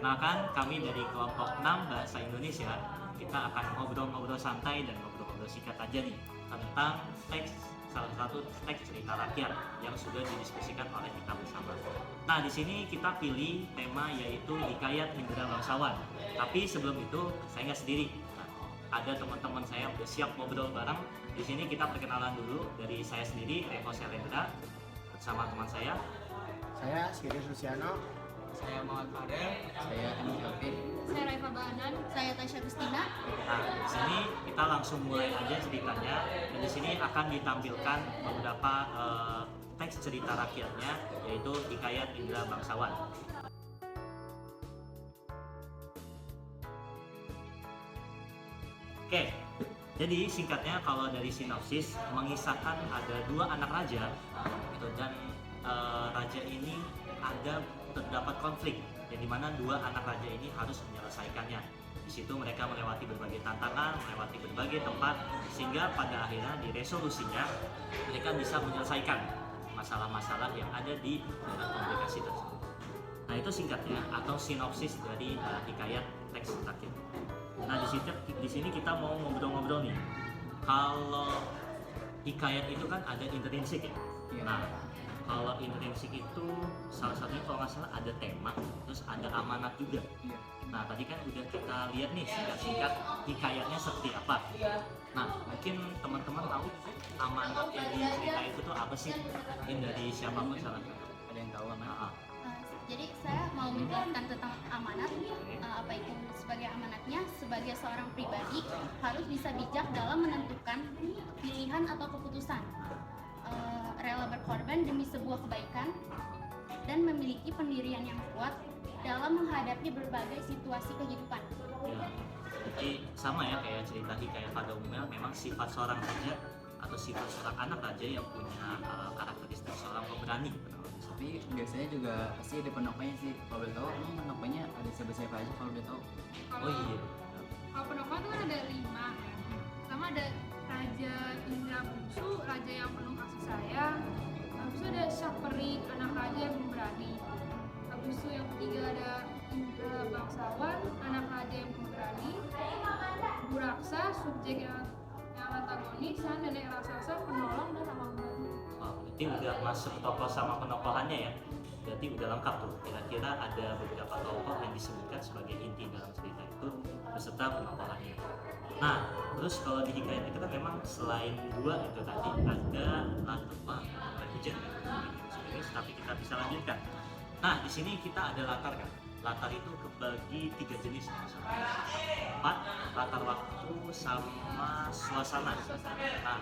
Perkenalkan, kami dari kelompok 6 Bahasa Indonesia. Kita akan ngobrol-ngobrol santai dan ngobrol-ngobrol singkat aja nih tentang salah satu teks cerita rakyat yang sudah didiskusikan oleh kita bersama. Nah, di sini kita pilih tema yaitu Hikayat Indra Bangsawan. Tapi sebelum itu, saya nggak sendiri. Ada teman-teman saya yang udah siap ngobrol bareng. Di sini kita perkenalan dulu dari saya sendiri, Revo Selendra, bersama teman saya. Saya Siri Luciano. Saya Muhammad Fadel. Saya Andi Alvin. Saya Raifa Bahanan. Saya Tasya Gustina. Nah, di sini kita langsung mulai aja ceritanya. Dan di sini akan ditampilkan beberapa teks cerita rakyatnya, yaitu Hikayat Indra Bangsawan. Oke, jadi singkatnya kalau dari sinopsis mengisahkan ada dua anak raja gitu, dan raja ini terdapat konflik yang dimana dua anak raja ini harus menyelesaikannya. Di situ mereka melewati berbagai tantangan, melewati berbagai tempat, sehingga pada akhirnya di resolusinya mereka bisa menyelesaikan masalah-masalah yang ada di dalam komplikasi tersebut. Nah, itu singkatnya atau sinopsis dari hikayat teks rakyat. Nah, di sini kita mau ngobrol-ngobrol nih. Kalau hikayat itu kan ada intrinsik ya. Nah, kalau intrinsik itu salah satunya kalau nggak salah ada tema, terus ada amanat juga. Nah, tadi kan udah kita lihat nih singkat-singkat hikayatnya seperti apa. Nah, mungkin teman-teman tahu amanat yang di cerita itu tuh apa sih? Mungkin dari siapapun salah satu. Ada yang tahu amanat? Jadi saya mau menjelaskan tentang amanat. Apa itu sebagai amanatnya? Sebagai seorang pribadi harus bisa bijak dalam menentukan pilihan atau keputusan, rela berkorban demi sebuah kebaikan, dan memiliki pendirian yang kuat dalam menghadapi berbagai situasi kehidupan. Ya, jadi sama ya kayak cerita hikayat pada umumnya, memang sifat seorang raja atau sifat seorang anak raja yang punya karakteristik seorang pemberani. Tapi biasanya juga pasti ada penopangnya sih. Kalau boleh tahu, emang penopangnya ada siapa-siapa aja kalau boleh tahu? Oh iya. Kalau penopang itu kan ada 5. Pertama ada Raja Indra Bungsu, raja yang penuh kasih sayang. Habis itu ada Syahperit, anak raja yang pemberani. Habis itu yang ketiga ada Indra Bangsawan, anak raja yang pemberani. Buraksa, subjek yang antagonis, dan nenek raksasa, penolong dan ramah membantu. Wah, berarti udah masuk tokoh sama penokohannya ya. Berarti udah lengkap tuh. Kira-kira ada beberapa tokoh yang disebutkan sebagai inti dalam cerita itu beserta penokohannya. Nah, terus kalau di hikayat itu kan memang selain dua itu tadi ada latar hujan ya. Tapi kita bisa lanjutkan. Nah, di sini kita ada latar kan. Latar itu kebagi 3 jenis, 4 latar waktu sama suasana. Nah,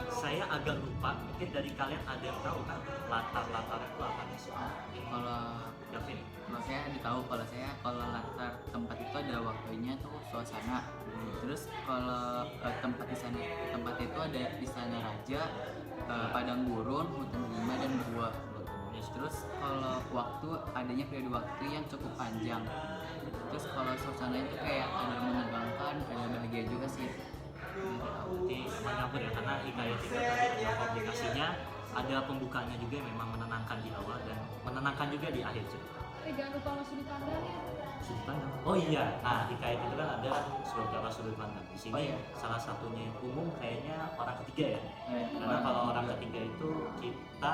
saya agak lupa, mungkin dari kalian ada yang tahu kan latar-latar itu apa sih? Kalau Gavin? kalau saya kalau latar tempat itu ada waktunya tuh suasana. Terus kalau tempat itu ada istana raja, padang gurun, hutan lima dan gua. Terus kalau waktu adanya periode waktu yang cukup panjang. Terus kalau suasana itu kayak ada menegangkan, ada bahagia juga sih. Berarti memang nyambung ya, karena hikayat itu tadi ada komplikasinya, ada pembukanya juga yang memang menenangkan di awal dan menenangkan juga di akhir cerita. Jangan lupa sama sudut pandangnya. Sudut pandang. Oh iya, nah hikayat itu kan ada beberapa sudut pandang. Di sini salah satunya yang umum kayaknya orang ketiga ya. Karena kalau orang ketiga itu kita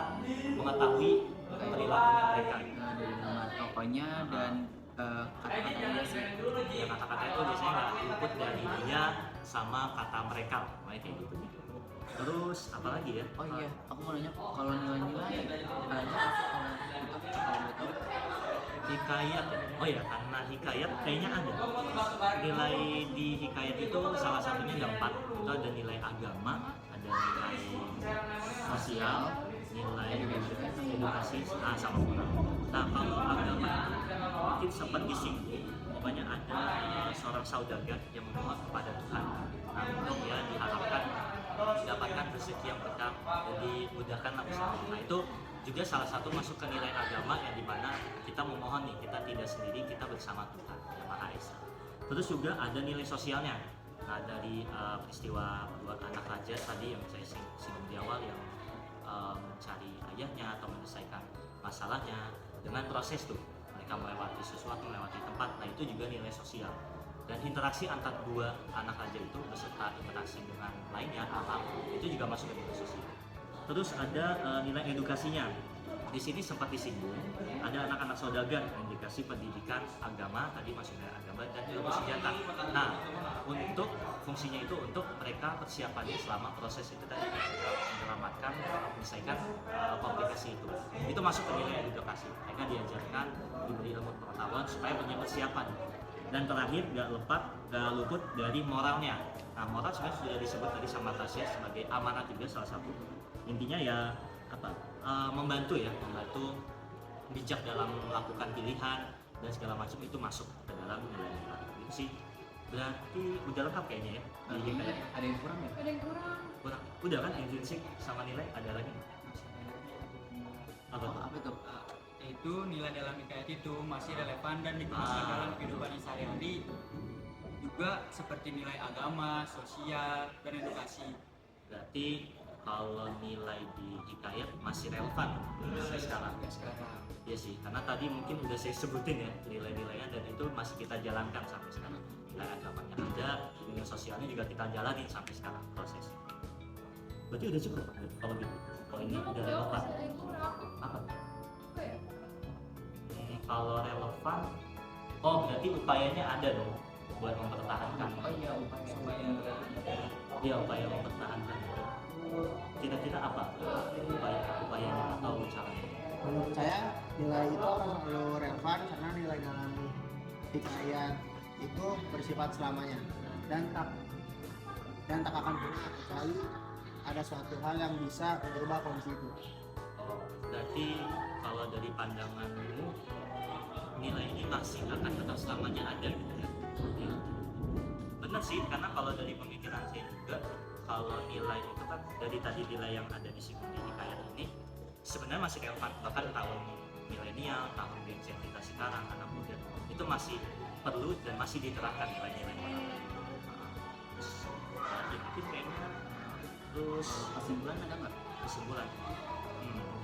mengetahui perilakunya mereka. Dari nama tokonya dan kata-katanya sih. Ya, kata-kata itu biasanya nggak luput dari dia sama kata mereka, kayak gitu. Terus apa lagi ya? Oh iya, aku mau nanya kalau nilai-nilai ada kalau betul Hikayat ya? Oh ya, karena hikayat kayaknya ada nilai di hikayat itu, salah satunya ada 4. Itu ada nilai agama, ada nilai sosial, nilai edukasi, sama moral. Nah, kalau agama itu mungkin sempat disinggung, pokoknya ada seorang saudagar yang memohon kepada Tuhan. Nah, untuk ya diharapkan mendapatkan rezeki yang berkah, jadi mudahkanlah usaha. Nah, itu juga salah satu masuk ke nilai agama yang dimana kita memohon nih, kita tidak sendiri, kita bersama Tuhan yang Maha Esa. Terus juga ada nilai sosialnya. Nah, dari peristiwa dua anak raja tadi yang saya singgung di awal, yang mencari ayahnya atau menyelesaikan masalahnya dengan proses tuh mereka melewati sesuatu, melewati tempat, nah itu juga nilai sosial. Dan interaksi antar dua anak raja itu beserta interaksi dengan lainnya, alam, itu juga masuk ke nilai sosial. Terus ada nilai edukasinya. Di sini sempat disinggung, ada anak-anak saudagar yang dikasih pendidikan agama, tadi masuk dari agama dan ilmu senjata. Nah, untuk fungsinya itu untuk mereka persiapannya selama proses itu tadi menyelamatkan, menyelesaikan komplikasi itu. Itu masuk ke nilai edukasi. Mereka diajarkan, diberi ilmu pengetahuan supaya punya persiapan. Dan terakhir gak luput dari moralnya. Nah, moral sebenarnya sudah disebut tadi sama Tasya sebagai amanat juga salah satu. Intinya ya apa? Membantu bijak dalam melakukan pilihan dan segala macam itu masuk ke dalam nilai-nilai itu sih. Berarti udah lengkap kayaknya ya. Ada yang kurang ya? Ada yang kurang. Kurang. Udah kan intrinsik sama nilai, ada lagi? Apa tuh? Apa tuh? Itu nilai dalam hikayat itu masih relevan dan digunakan dalam kehidupan sehari-hari, juga seperti nilai agama, sosial, dan edukasi. Berarti kalau nilai di hikayat masih relevan sampai sekarang. Iya sih, karena tadi mungkin udah saya sebutin ya nilai-nilainya dan itu masih kita jalankan sampai sekarang. Nilai agamanya ada, nilai sosialnya juga kita jalanin sampai sekarang prosesnya. Berarti udah cukup Pak, kalau gitu. Kalau ini udah relevan. Masih ada yang kurang. Apa? Apa ya? Kalau relevan, oh berarti upayanya ada dong buat mempertahankan. Oh iya, upaya. Iya, upaya mempertahankan itu. Kira-kira apa upayanya atau caranya? Menurut saya nilai itu akan selalu relevan karena nilai dalam hikayat itu bersifat selamanya dan tak akan pernah kecuali ada suatu hal yang bisa merubah kondisi itu. Oh, berarti kalau dari pandanganmu nilai ini masih akan tetap selamanya ada gitu ya? Ya. Benar sih, karena kalau dari pemikiran saya juga kalau nilai itu kan dari tadi nilai yang ada di hikayat ini sebenarnya masih relevan, bahkan tahun milenial, tahun Gen Z kita sekarang, anak muda itu masih perlu dan masih diterapkan nilai-nilai moral. Itu kayaknya. Terus Kesimpulan ada nggak? kesimpulan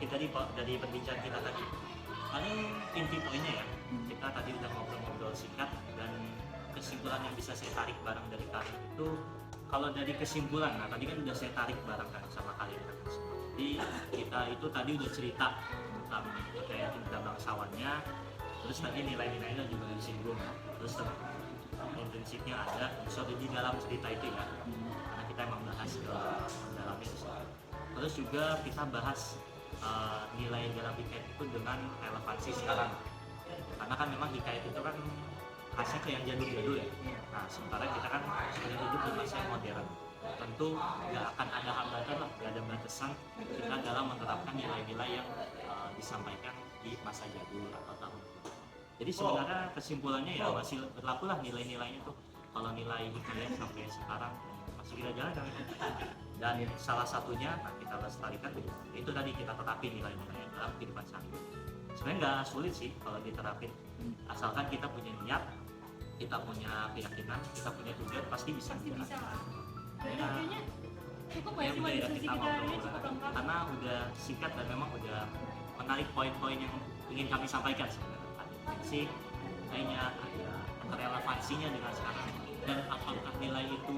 mungkin tadi dari perbincangan kita tadi paling inti poinnya ya, kita tadi udah ngobrol-ngobrol singkat dan kesimpulan yang bisa saya tarik bareng dari kalian itu, kalau dari kesimpulan, nah tadi kan udah saya tarik bareng kan sama kalian kan semua. Jadi kita itu tadi udah cerita tentang kayak indra bangsawannya, terus tadi nilai-nilainya juga disinggung ya, terus prinsipnya ada unsur di dalam cerita itu ya, karena kita emang bahas ke dalamnya di situ. Terus juga kita bahas nilai dalam hikayat itu dengan relevansi sekarang, karena kan memang hikayat itu kan khasnya ke yang jadul-jadul ya. Nah sementara kita kan sudah hidup di masa yang modern, tentu nggak akan ada hambatan lah, nggak ada batasan kita dalam menerapkan nilai-nilai yang disampaikan di masa jadul atau tahun. Jadi sebenarnya kesimpulannya ya masih berlaku lah nilai-nilainya tuh. Kalau nilai hikayat sampai sekarang masih kita jalankan dan salah satunya nah kita lestarikan itu tadi kita terapin nilai-nilai dalam kehidupan sehari-hari. Sebenarnya nggak sulit sih kalau diterapin, asalkan kita punya niat, kita punya keyakinan, kita punya tujuan, pasti bisa. Pasti bisa lah. Berarti Ya, kayaknya cukup ya ya cuma udah ya diskusi kita kita hari ini ngobrol cukup lengkap. karena udah singkat dan memang udah menarik poin-poin yang ingin kami sampaikan sebenarnya. Tadi sih kayaknya ada relevansinya dengan sekarang dan apakah nilai itu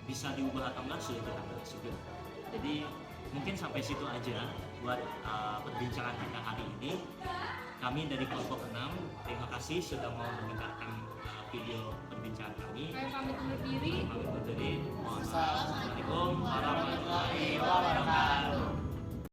bisa diubah atau enggak sudah kita bahas juga. Jadi mungkin sampai situ aja buat perbincangan kita hari ini. Kami dari kelompok 6 terima kasih sudah mau mendengarkan video perbincangan kami. Saya pamit undur diri. Assalamualaikum warahmatullahi wabarakatuh.